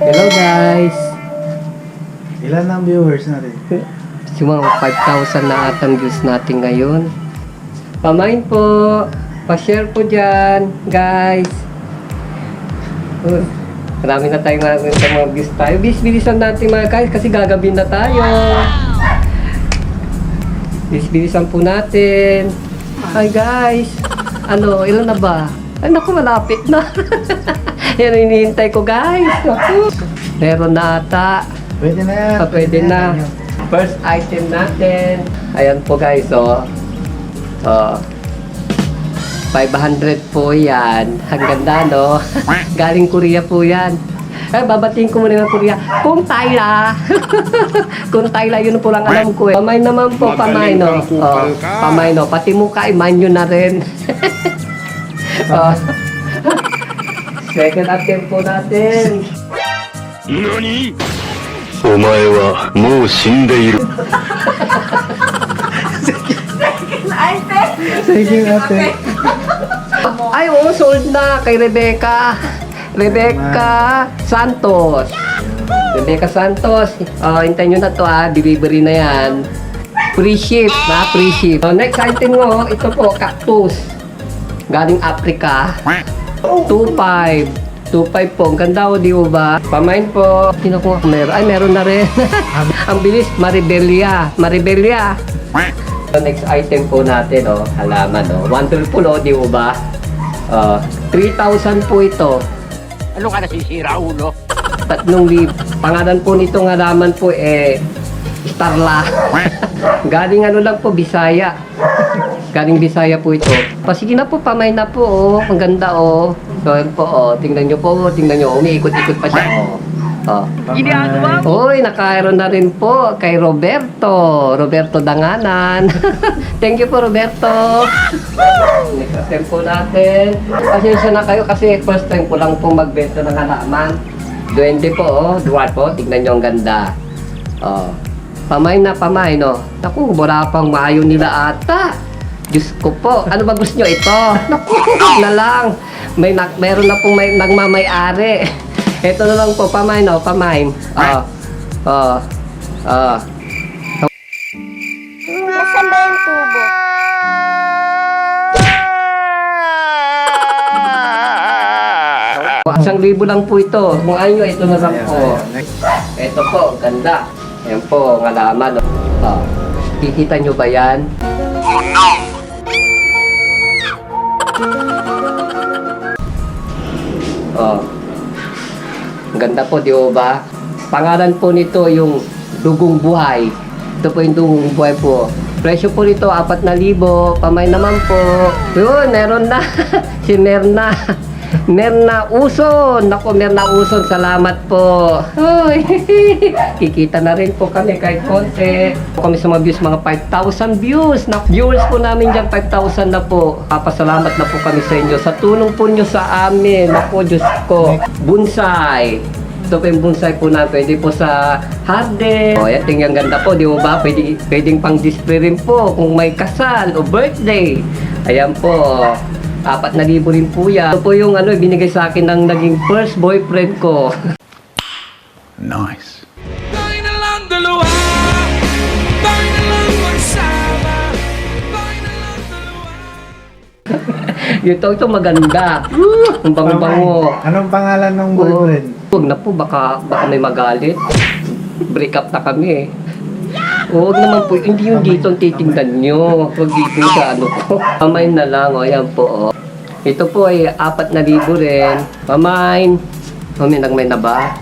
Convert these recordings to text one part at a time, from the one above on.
Hello guys. Ilan ang viewers natin? Mga 5,000 na atang views natin ngayon. Pamain po. Pa-share po dyan, guys. Marami na tayong mga views tayo. Bis-bilisan natin mga guys kasi gagabi na tayo. Bis-bilisan po natin. Hi guys. Ano, ilan na ba? Ay naku, malapit na. Yan ang hinihintay ko guys. Meron na ata. Pwede na yan. Pwede na. First item natin. Ayan po guys, oh. 500 po yan. Ang ganda, no? Galing Korea po yan. Babatiin ko muna ng Korea. Kung Tayla. Kung Tayla, yun po lang alam ko eh. Pamay naman po, pamay, no? Pamay, no? Pati mukha, imanyo na rin. Second attempt po natin. NANI?! お前はもう死んでいる。 Sige natin. Ay, oo, sold na kay Rebecca. Rebecca Santos. Rebecca Santos. Hintayin nyo na to delivery na yan. Free ship, free ship. Next item mo, ito po, cactus. Galing Africa. 2.5. 2.5 po. Ang ganda o, di ba? Pamain po. Sino ko meron? Ay, meron na rin. Ang bilis. Maribelia. Maribelia. Next item po natin, halaman, wonderful, di ba? 3,000 po ito. Ano ka nasisira, ulo? 3,000. Pangalan po nitong halaman po, Starla. Galing ano lang po, Bisaya. Galing Bisaya po ito. Sige na po, pamay na po, Ang ganda, So, yun po, tingnan nyo po, umiikot-ikot pa siya, Uy, nakairon na rin po kay Roberto Danganan. Thank you po, Roberto. Next attempt po natin. Pasensya na kayo kasi first time ko lang po magbenta ng halaman. Duwende po, duwat po, tingnan nyo ang ganda. Pamay na pamay, no? Naku, wala pang maayo nila ata. Diyos ko po, ano ba gusto nyo ito? Naku, na lang. Meron na pong nagmamay-ari. Ito na lang po, pamay, no? Pamay. Nasaan ba yung tubo? Isang libo lang po ito. Kung ayaw nyo, ito na lang po. Ito po, ganda. Ayan po, ang halaman. Kikita nyo ba yan? Ang ganda po, di ba? Pangalan po nito yung dugong buhay. Ito po yung dugong buhay po. Presyo po nito, 4,000. Pamay naman po. Yun, meron na. Si Merna. Merna Uson. Naku, Merna Uson, salamat po. Uy, kikita na rin po kami kahit konti. Kami sa mga views, mga 5,000 views. Viewers po namin dyan, 5,000 na po. Papasalamat na po kami sa inyo. Sa tulong po nyo sa amin. Naku, Diyos ko. Bonsai. Ito po yung bonsai po na pwede po sa harden. Ayan, tingnan ganda po, di ba? Pwedeng pang display rin po kung may kasal o birthday. Ayan po. 4,000 rin po yan. Ito po yung binigay sa akin ng naging first boyfriend ko. Nice. Tayo na lang dalawa, tayo na lang magsama, tayo na lang dalawa. Ito maganda. Ang bango-bango. Anong pangalan ng boyfriend? Huwag na po, baka may magalit. Break up na kami Huwag naman po, hindi yung dito ang titingnan nyo. Huwag dito sa ko. Pamain na lang, ayan po. Ito po ay 4,000 rin. Pamain. May na ba?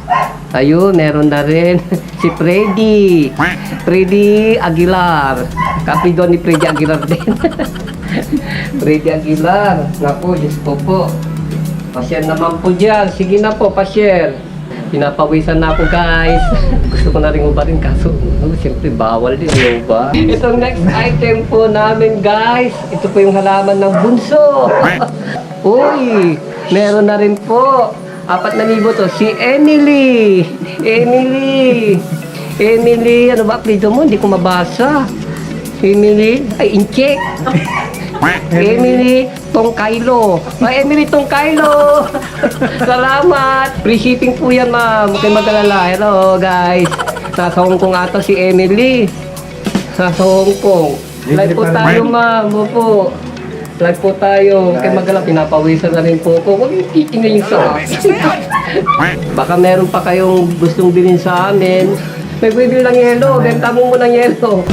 Ayun, meron na rin. Si Freddy. Freddy Aguilar. Copy doon ni Freddy Aguilar din. Freddy Aguilar. Naku, Diyos ko po. Pa-share naman po dyan. Sige na po, pa-share. Pinapawisan na ako guys. Gusto ko na rin ubarin kaso siyempre bawal din yung ba. Itong next item po namin guys. Ito po yung halaman ng bunso. Uy, meron na rin po. 4,000 to. Si Emily. Emily, ano ba apelido mo? Hindi ko mabasa. Emily, ay Incheck. Emily Tong Kylo. Emily Tong Kylo. Salamat. Free shipping po yan, ma'am. Huwag kayong mag-alala. Hello, guys. Nasa Hong Kong ata si Emily. Nasa Hong Kong. Live po tayo, ma'am. Opo. Live po tayo. Huwag kayong mag-alala. Pinapawisan na rin po ako. Huwag yung titingnan yung sa akin. Baka meron pa kayong gustong bilhin sa amin. May bibili ng yelo. Benta mo ng yelo.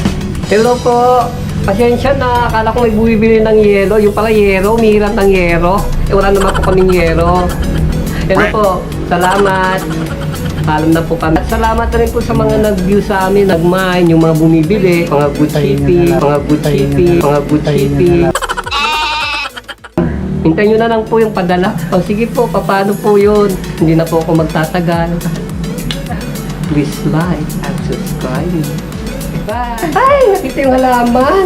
Hello po. Pasensya na. Akala ko may bumibili ng yelo. Yung pala yero. Umihiram ng yero. Wala naman po kaming yero. Hello po. Salamat. Alam na po kami. Salamat na rin po sa mga nag-view sa amin, nag-mine, yung mga bumibili, mga good shipping, mga good shipping, mga good shipping. Hintayin nyo na lang po yung padala. O sige po, paano po yun? Hindi na po ako magtatagal. Please like and subscribe. Bye! Ay, nakita yung halaman!